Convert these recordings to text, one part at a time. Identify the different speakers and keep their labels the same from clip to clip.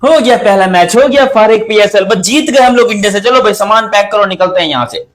Speaker 1: हो गया पहला मैच, हो गया फारिग पीएसएल, बस जीत गए हम लोग इंडिया से। चलो भाई सामान पैक करो, निकलते हैं यहां से।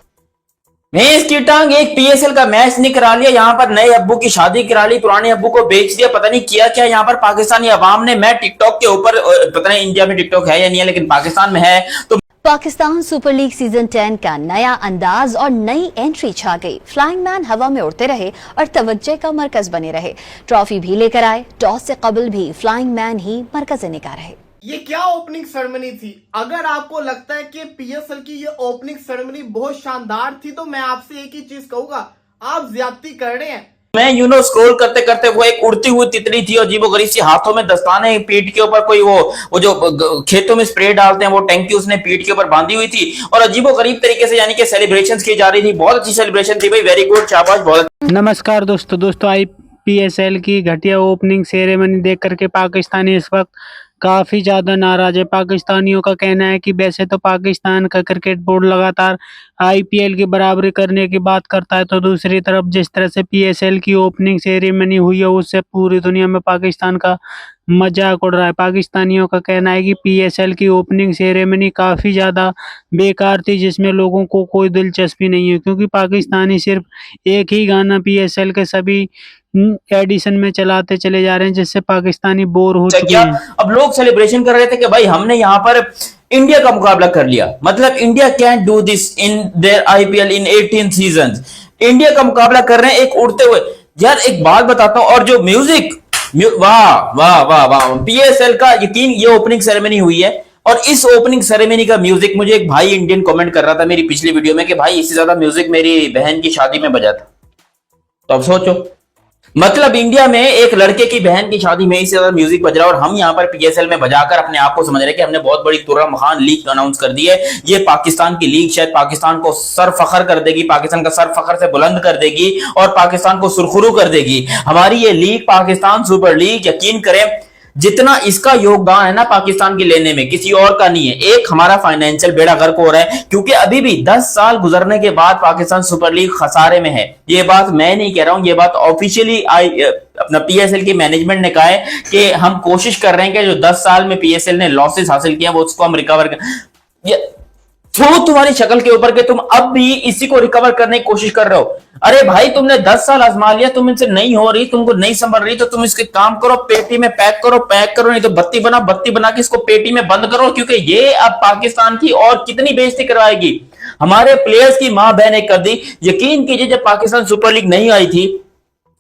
Speaker 1: भैंस की टांग, एक पीएसएल का मैच नहीं करा लिया, यहाँ पर नए अब्बू की शादी करा ली, पुराने अब्बू को बेच दिया, पता नहीं किया क्या यहाँ पर पाकिस्तानी अवाम ने। मैं टिकटॉक के ऊपर, पता नहीं इंडिया में टिकटॉक है या नहीं है, लेकिन पाकिस्तान में है तो।
Speaker 2: पाकिस्तान सुपर लीग सीजन 10 का नया अंदाज और नई एंट्री छा गई। फ्लाइंग मैन हवा में उड़ते रहे और तवज्जो का मरकज बने रहे। ट्रॉफी भी लेकर आए, टॉस से कबल भी फ्लाइंग मैन ही मरकज निगाह रहे।
Speaker 3: ये क्या ओपनिंग सेरेमनी थी। अगर आपको लगता है कि पीएसएल की ये ओपनिंग सेरेमनी बहुत शानदार थी तो मैं आपसे एक ही चीज कहूंगा, आप ज्यादती कर रहे हैं।
Speaker 1: मैं स्क्रॉल करते करते वो एक उड़ती हुई तितली थी और अजीबोगरीब सी, हाथों में दस्ताने, पीठ के ऊपर कोई वो जो खेतों में स्प्रे डालते हैं वो टैंकी उसने पीठ के ऊपर बांधी हुई थी और अजीबोगरीब तरीके से यानी कि सेलिब्रेशन की जा रही थी। बहुत अच्छी सेलिब्रेशन थी भाई, वेरी गुड, शाबाश, बहुत।
Speaker 4: नमस्कार दोस्तों आईपीएसएल की घटिया ओपनिंग सेरेमनी देख करके पाकिस्तानी इस वक्त काफ़ी ज़्यादा नाराज है। पाकिस्तानियों का कहना है कि वैसे तो पाकिस्तान का क्रिकेट बोर्ड लगातार आईपीएल की बराबरी करने की बात करता है, तो दूसरी तरफ जिस तरह से पीएसएल की ओपनिंग सेरेमनी हुई है उससे पूरी दुनिया में पाकिस्तान का मजाक उड़ रहा है। पाकिस्तानियों का कहना है कि पीएसएल की ओपनिंग सेरेमनी काफ़ी ज़्यादा बेकार थी, जिसमें लोगों को कोई दिलचस्पी नहीं है, क्योंकि पाकिस्तानी सिर्फ एक ही गाना पीएसएल के सभी एडिशन में चलाते चले जा रहे हैं, जिससे पाकिस्तानी बोर हो चुके हैं।
Speaker 1: अब लोग सेलिब्रेशन कर रहे थे कि भाई हमने यहाँ पर इंडिया का मुकाबला कर लिया, मतलब India can do this in their IPL in 18 seasons. India का मुकाबला कर रहे हैं एक उड़ते हुए। यार एक बात बताता हूं, और जो म्यूजिक, वाह वाह वाह वाह, पीएसएल का यकीन, ये ओपनिंग सेरेमनी हुई है और इस ओपनिंग सेरेमनी का म्यूजिक, मुझे एक भाई इंडियन कमेंट कर रहा था मेरी पिछली वीडियो में कि भाई इससे ज्यादा म्यूजिक मेरी बहन की शादी में बजा था। तो अब सोचो, मतलब इंडिया में एक लड़के की बहन की शादी में इससे ज्यादा म्यूजिक बज रहा है और हम यहाँ पर पीएसएल में बजाकर अपने आप को समझ रहे हैं कि हमने बहुत बड़ी तुर्रम खान लीग अनाउंस कर दी है। ये पाकिस्तान की लीग शायद पाकिस्तान को सर फखर कर देगी, पाकिस्तान का सर फखर से बुलंद कर देगी और पाकिस्तान को सुरखुरू कर देगी। हमारी ये लीग, पाकिस्तान सुपर लीग, यकीन करें जितना इसका योगदान है ना पाकिस्तान के लेने में, किसी और का नहीं है। एक हमारा फाइनेंशियल बेड़ा गर्क हो रहा है, क्योंकि अभी भी 10 साल गुजरने के बाद पाकिस्तान सुपर लीग खसारे में है। ये बात मैं नहीं कह रहा हूं, ये बात ऑफिशियली अपना पीएसएल की मैनेजमेंट ने कहा है कि हम कोशिश कर रहे हैं कि जो 10 साल में पीएसएल ने लॉसेस हासिल किया वो उसको हम रिकवर कर। तुम्हारी शक्ल के ऊपर के तुम अब भी इसी को रिकवर करने की कोशिश कर रहे हो। अरे भाई तुमने 10 साल आजमा लिया, तुम इनसे नहीं हो रही, तुमको नहीं संभल रही, तो तुम इसके काम करो, पेटी में पैक करो, नहीं तो बत्ती बना के इसको पेटी में बंद करो, क्योंकि ये अब पाकिस्तान की और कितनी बेइज्जती करवाएगी। हमारे प्लेयर्स की मां बहन एक कर दी। यकीन कीजिए जब पाकिस्तान सुपर लीग नहीं आई थी,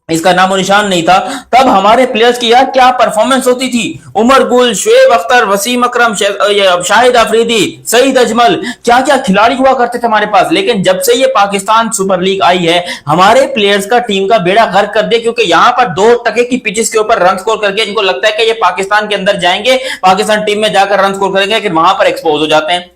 Speaker 1: इसका नामो निशान नहीं था, तब हमारे प्लेयर्स की यार क्या परफॉर्मेंस होती थी। उमर गुल, शुएब अख्तर, वसीम अकरम, शाहिद अफरीदी, सईद अजमल, क्या क्या खिलाड़ी हुआ करते थे हमारे पास। लेकिन जब से ये पाकिस्तान सुपर लीग आई है, हमारे प्लेयर्स का टीम का बेड़ा गर्क कर दिया, क्योंकि यहाँ पर 2 टके की पिचेस के ऊपर रन स्कोर करके इनको लगता है कि ये पाकिस्तान के अंदर जाएंगे, पाकिस्तान टीम में जाकर रन स्कोर करेंगे, कि वहां पर एक्सपोज हो जाते हैं।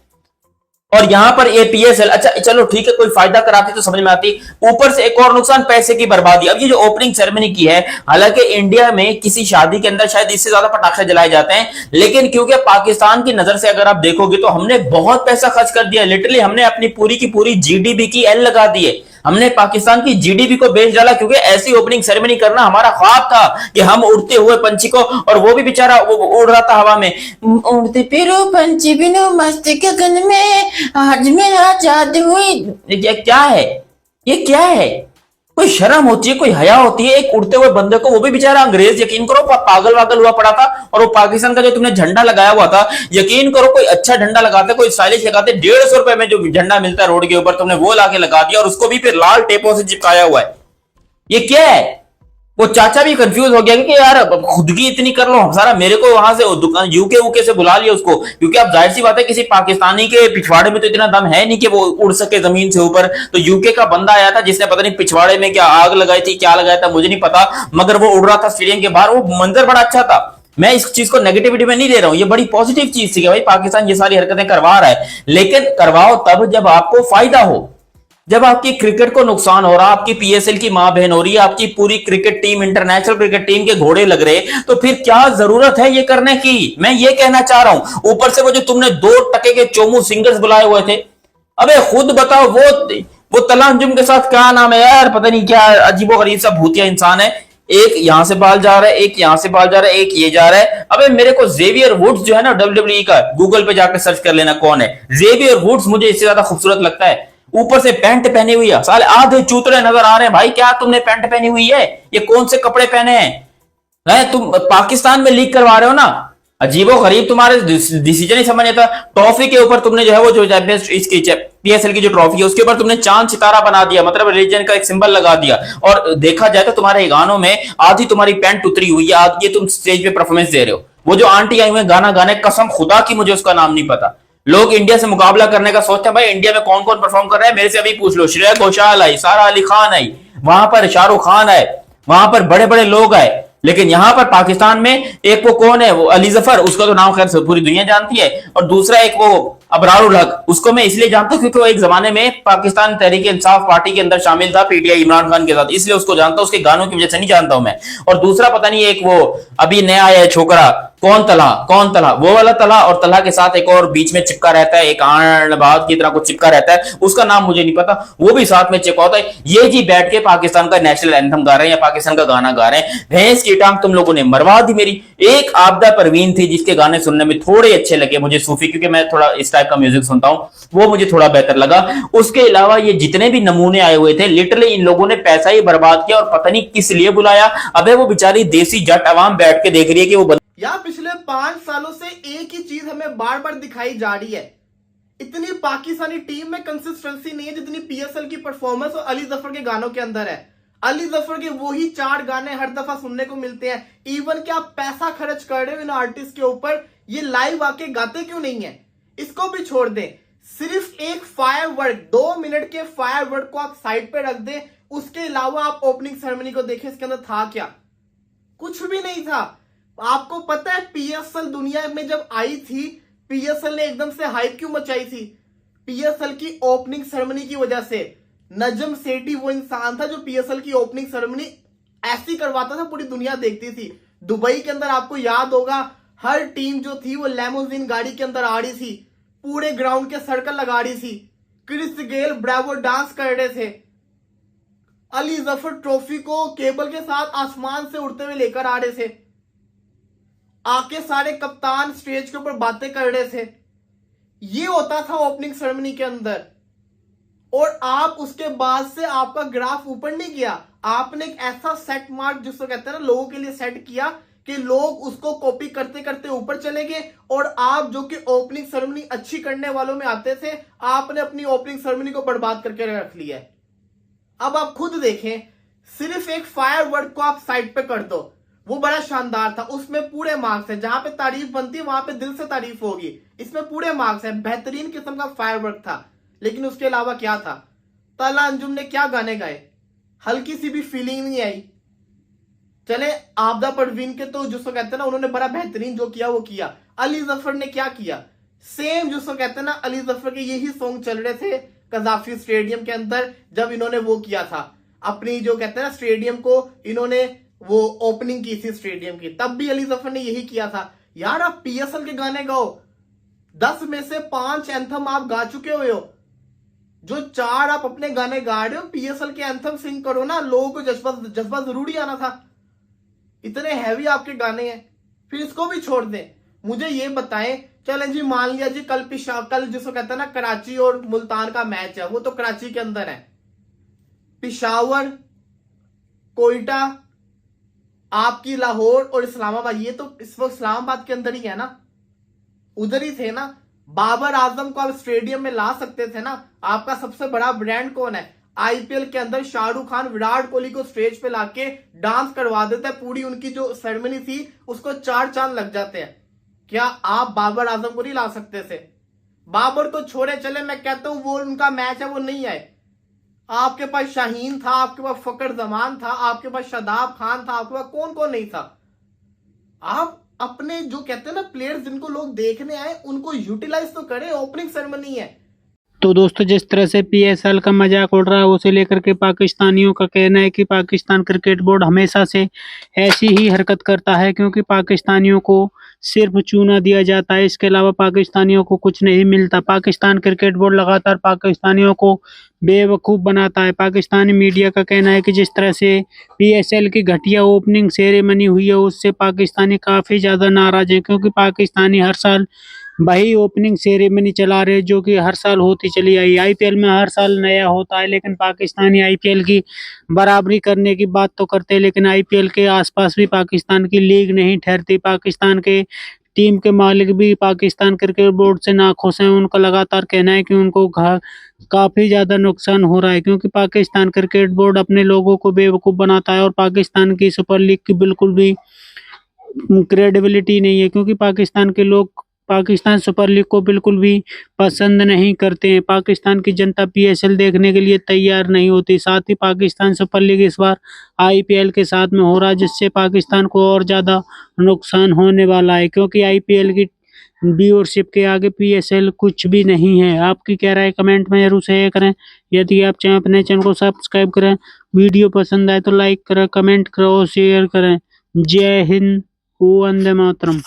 Speaker 1: और यहां पर एपीएसएल, अच्छा चलो ठीक है, कोई फायदा कराती तो समझ में आती, ऊपर से एक और नुकसान, पैसे की बर्बादी। अब ये जो ओपनिंग सेरेमनी की है, हालांकि इंडिया में किसी शादी के अंदर शायद इससे ज्यादा पटाखे जलाए जाते हैं, लेकिन क्योंकि पाकिस्तान की नजर से अगर आप देखोगे तो हमने बहुत पैसा खर्च कर दिया। लिटरली हमने अपनी पूरी की पूरी जीडीपी की एल लगा दी है, हमने पाकिस्तान की जीडीपी को बेच डाला, क्योंकि ऐसी ओपनिंग सेरेमनी करना हमारा ख्वाब था कि हम उड़ते हुए पंछी को, और वो भी बेचारा उड़ रहा था हवा में, उड़ते फिरो पंछी बिनो मस्त गगन में, आज मैं आजाद हुई। ये क्या है, ये क्या है? कोई शर्म होती है, कोई हया होती है एक उड़ते हुए बंदे को, वो भी बेचारा अंग्रेज, यकीन करो पागल वागल हुआ पड़ा था। और वो पाकिस्तान का जो तुमने झंडा लगाया हुआ था, यकीन करो कोई अच्छा झंडा लगाते, कोई स्टाइलिश लगाते, 150 रुपए में जो झंडा मिलता है रोड के ऊपर, तुमने वो लाके लगा दिया और उसको भी फिर लाल टेपों से चिपकाया हुआ है। ये क्या है? वो चाचा भी कंफ्यूज हो गया कि यार खुद की इतनी कर लो, सारा मेरे को वहां से दुकान यूके से बुला लिया उसको, क्योंकि अब जाहिर सी बात है किसी पाकिस्तानी के पिछवाड़े में तो इतना दम है नहीं कि वो उड़ सके जमीन से ऊपर। तो यूके का बंदा आया था जिसने पता नहीं पिछवाड़े में क्या आग लगाई थी, क्या लगाया था मुझे नहीं पता, मगर वो उड़ रहा था स्टेडियम के बाहर, वो मंजर बड़ा अच्छा था। मैं इस चीज को नेगेटिविटी में नहीं ले रहा हूं, ये बड़ी पॉजिटिव चीज थी कि भाई पाकिस्तान ये सारी हरकतें करवा रहा है, लेकिन करवाओ तब जब आपको फायदा हो। जब आपकी क्रिकेट को नुकसान हो रहा, आपकी पीएसएल की मां बहन हो रही है, आपकी पूरी cricket team, international cricket team के घोड़े लग रहे, तो फिर क्या जरूरत है ये करने की? मैं ये कहना चाह रहा हूं। ऊपर से वो जो तुमने 2 टके के चोमू सिंगर्स बुलाए हुए थे, अबे खुद बताओ वो तला अंजुम के साथ क्या नाम है यार, पता नहीं क्या अजीबोगरीब सा भूतिया इंसान है, एक यहां से बाल जा रहा है, एक यहां से बाल जा रहा है, एक ये जा रहा है। अबे मेरे को जेवियर वुड्स जो है ना WWE का, गूगल पे जाकर सर्च कर लेना कौन है जेवियर वुड्स, मुझे इससे ज्यादा खूबसूरत लगता है। ऊपर से पैंट पहनी हुई है, साले आधे चूतरे नजर आ रहे हैं। भाई क्या तुमने पैंट पहनी हुई है? ये कौन से कपड़े पहने हैं? तुम पाकिस्तान में लीक करवा रहे हो ना? अजीबो गरीब तुम्हारे डिसीजन ही समझ आता। ट्रॉफी के ऊपर तुमने जो है वो जो इसकी PSL की जो ट्रॉफी है उसके ऊपर तुमने चांद सितारा बना दिया, मतलब रिलीजन का एक सिंबल लगा दिया। और देखा जाए तो तुम्हारे गानों में आधी तुम्हारी पैंट उतरी हुई है, आधी ये तुम स्टेज पे परफॉर्मेंस दे रहे हो। वो जो आंटी आई हुई है गाना गाने, कसम खुदा की मुझे उसका नाम नहीं पता। लोग इंडिया से मुकाबला करने का सोचते हैं, भाई इंडिया में कौन कौन परफॉर्म कर रहा है मेरे से अभी पूछ लो। श्रेया घोषाल आई, सारा अली खान आई, वहां पर शाहरुख खान आए, वहां पर बड़े बड़े लोग आए। लेकिन यहां पर पाकिस्तान में एक वो कौन है, वो अली जफर, उसका तो नाम खैर पूरी दुनिया जानती है। और दूसरा एक वो अबरारुल हक, उसको मैं इसलिए जानता हूं क्योंकि वो एक जमाने में पाकिस्तान तहरीक इंसाफ पार्टी के अंदर शामिल था, PTI इमरान खान के साथ, इसलिए उसको जानता हूं। उसके गानों की वजह से नहीं जानता हूं मैं। और दूसरा पता नहीं एक वो अभी नया आया है छोकरा, कौन तला, वो वाला तला, और तला के साथ एक और बीच में चिपका रहता है, एक आंड की तरह कुछ चिपका रहता है, उसका नाम मुझे नहीं पता, वो भी साथ में चिपका होता है। ये जी बैठ के पाकिस्तान का नेशनल एंथम गा रहे हैं या पाकिस्तान का गाना गा रहे हैं। भैंस की टांग तुम लोगों ने मरवा दी मेरी। एक आबदा परवीन थी जिसके गाने सुनने में थोड़े अच्छे लगे मुझे, सूफी, क्योंकि मैं थोड़ा इस टाइप का म्यूजिक सुनता हूं, वो मुझे थोड़ा बेहतर लगा। उसके अलावा ये जितने भी नमूने आए हुए थे, लिटरली इन लोगों ने पैसा ही बर्बाद किया और पता नहीं किस लिए बुलाया। अबे वो बेचारी देसी जट अवाम बैठ के देख रही है कि वो
Speaker 3: यार पिछले 5 सालों से एक ही चीज हमें बार बार दिखाई जा रही है, इतनी पाकिस्तानी टीम में कंसिस्टेंसी नहीं है जितनी PSL की परफॉर्मेंस और अली जफर के गानों के अंदर है। अली जफर के वही 4 गाने हर दफा सुनने को मिलते हैं। इवन क्या आप पैसा खर्च कर रहे हो इन आर्टिस्ट के ऊपर, ये लाइव आके गाते क्यों नहीं है? इसको भी छोड़ दें, सिर्फ एक फायर वर्क, 2 मिनट के फायर वर्क को आप साइड पे रख दें, उसके अलावा आप ओपनिंग सेरेमनी को देखें, इसके अंदर था क्या? कुछ भी नहीं था। आपको पता है PSL दुनिया में जब आई थी, PSL ने एकदम से हाइप क्यों मचाई थी? PSL की ओपनिंग सेरेमनी की वजह से। नजम सेठी वो इंसान था जो PSL की ओपनिंग सेरेमनी ऐसी करवाता था, पूरी दुनिया देखती थी। दुबई के अंदर आपको याद होगा, हर टीम जो थी वो लेमोजिन गाड़ी के अंदर आ रही थी, पूरे ग्राउंड के सर्कल लगा रही थी, क्रिस गेल ब्रावो डांस कर रहे थे, अली जफर ट्रॉफी को केबल के साथ आसमान से उड़ते हुए लेकर आ रहे थे, आके सारे कप्तान स्टेज के ऊपर बातें कर रहे थे। ये होता था ओपनिंग सेरेमनी के अंदर। और आप उसके बाद से आपका ग्राफ ऊपर नहीं गया, आपने एक ऐसा सेट मार्क जिसको कहते हैं ना लोगों के लिए सेट किया कि लोग उसको कॉपी करते करते ऊपर चले गए। और आप जो कि ओपनिंग सेरेमनी अच्छी करने वालों में आते थे, आपने अपनी ओपनिंग सेरेमनी को बर्बाद करके रख लिया है। अब आप खुद देखें, सिर्फ एक फायर वर्क को आप साइड पे कर दो, वो बड़ा शानदार था, उसमें पूरे मार्क्स है, जहां पे तारीफ बनती है वहां पे दिल से तारीफ होगी, इसमें पूरे मार्क्स है, बेहतरीन किस्म का फायर वर्क था। लेकिन उसके अलावा क्या था? तला अंजुम ने क्या गाने गाए, हल्की सी भी फीलिंग नहीं आई। चले आबदा परवीन के तो जिसको कहते हैं ना, उन्होंने बड़ा बेहतरीन जो किया वो किया। अली जफर ने क्या किया? सेम जिसको कहते हैं ना, अली जफर के यही सॉन्ग चल रहे थे कजाफी स्टेडियम के अंदर जब इन्होंने वो किया था, अपनी जो कहते हैं ना स्टेडियम को इन्होंने वो ओपनिंग की थी स्टेडियम की, तब भी अली जफर ने यही किया था। यार आप PSL के गाने गाओ, 10 में से 5 एंथम आप गा चुके हुए हो, जो 4 आप अपने गाने गा रहे हो, PSL के एंथम सिंग करो ना, लोगों को जज्बा जरूरी आना था। इतने हैवी आपके गाने हैं। फिर इसको भी छोड़ दें, मुझे ये बताएं, चलें जी मान लिया जी कल जिसको कहते हैं ना कराची और मुल्तान का मैच है, वो तो कराची के अंदर है, पिशावर, कोयटा, आपकी लाहौर और इस्लामाबाद, ये तो इस वक्त इस्लामाबाद के अंदर ही है ना, उधर ही थे ना। बाबर आजम को आप स्टेडियम में ला सकते थे ना। आपका सबसे बड़ा ब्रांड कौन है? IPL के अंदर शाहरुख खान विराट कोहली को स्टेज पे लाके डांस करवा देता है, पूरी उनकी जो सेरेमनी थी उसको 4 चांद लग जाते हैं। क्या आप बाबर आजम को नहीं ला सकते थे? बाबर को छोड़े चले, मैं कहता हूं वो उनका मैच है वो नहीं आए। आपके पास शाहीन था, आपके पास फकर जमान था, आपके पास शादाब खान था, आपके पास कौन कौन नहीं था। आप अपने जो कहते हैं ना प्लेयर्स जिनको लोग देखने आए उनको यूटिलाइज तो करें, ओपनिंग सेरेमनी है।
Speaker 4: तो दोस्तों, जिस तरह से PSL का मजाक उड़ रहा है उसे लेकर के पाकिस्तानियों का कहना है कि पाकिस्तान क्रिकेट बोर्ड हमेशा से ऐसी ही हरकत करता है, क्योंकि पाकिस्तानियों को सिर्फ चूना दिया जाता है, इसके अलावा पाकिस्तानियों को कुछ नहीं मिलता। पाकिस्तान क्रिकेट बोर्ड लगातार पाकिस्तानियों को बेवकूफ़ बनाता है। पाकिस्तानी मीडिया का कहना है कि जिस तरह से पीएसएल की घटिया ओपनिंग सेरेमनी हुई है, उससे पाकिस्तानी काफ़ी ज़्यादा नाराज़ हैं, क्योंकि पाकिस्तानी हर साल वही ओपनिंग सेरेमनी चला रहे जो कि हर साल होती चली आई। आईपीएल में हर साल नया होता है, लेकिन पाकिस्तानी आईपीएल की बराबरी करने की बात तो करते हैं, लेकिन आईपीएल के आसपास भी पाकिस्तान की लीग नहीं ठहरती। पाकिस्तान के टीम के मालिक भी पाकिस्तान क्रिकेट बोर्ड से नाखुश हैं। उनका लगातार कहना है कि उनको काफ़ी ज़्यादा नुकसान हो रहा है, क्योंकि पाकिस्तान क्रिकेट बोर्ड अपने लोगों को बेवकूफ़ बनाता है और पाकिस्तान की सुपर लीग की बिल्कुल भी क्रेडिबिलिटी नहीं है, क्योंकि पाकिस्तान के लोग पाकिस्तान सुपर लीग को बिल्कुल भी पसंद नहीं करते हैं। पाकिस्तान की जनता पीएसएल देखने के लिए तैयार नहीं होती। साथ ही पाकिस्तान सुपर लीग इस बार आईपीएल के साथ में हो रहा है, जिससे पाकिस्तान को और ज़्यादा नुकसान होने वाला है, क्योंकि आईपीएल की व्यूअरशिप के आगे पीएसएल कुछ भी नहीं है। आपकी क्या राय कमेंट में जरूर शेयर करें। यदि आप चाहें अपने चैनल को सब्सक्राइब करें, वीडियो पसंद आए तो लाइक करें, कमेंट करें और शेयर करें। जय हिंद, वंदे मातरम।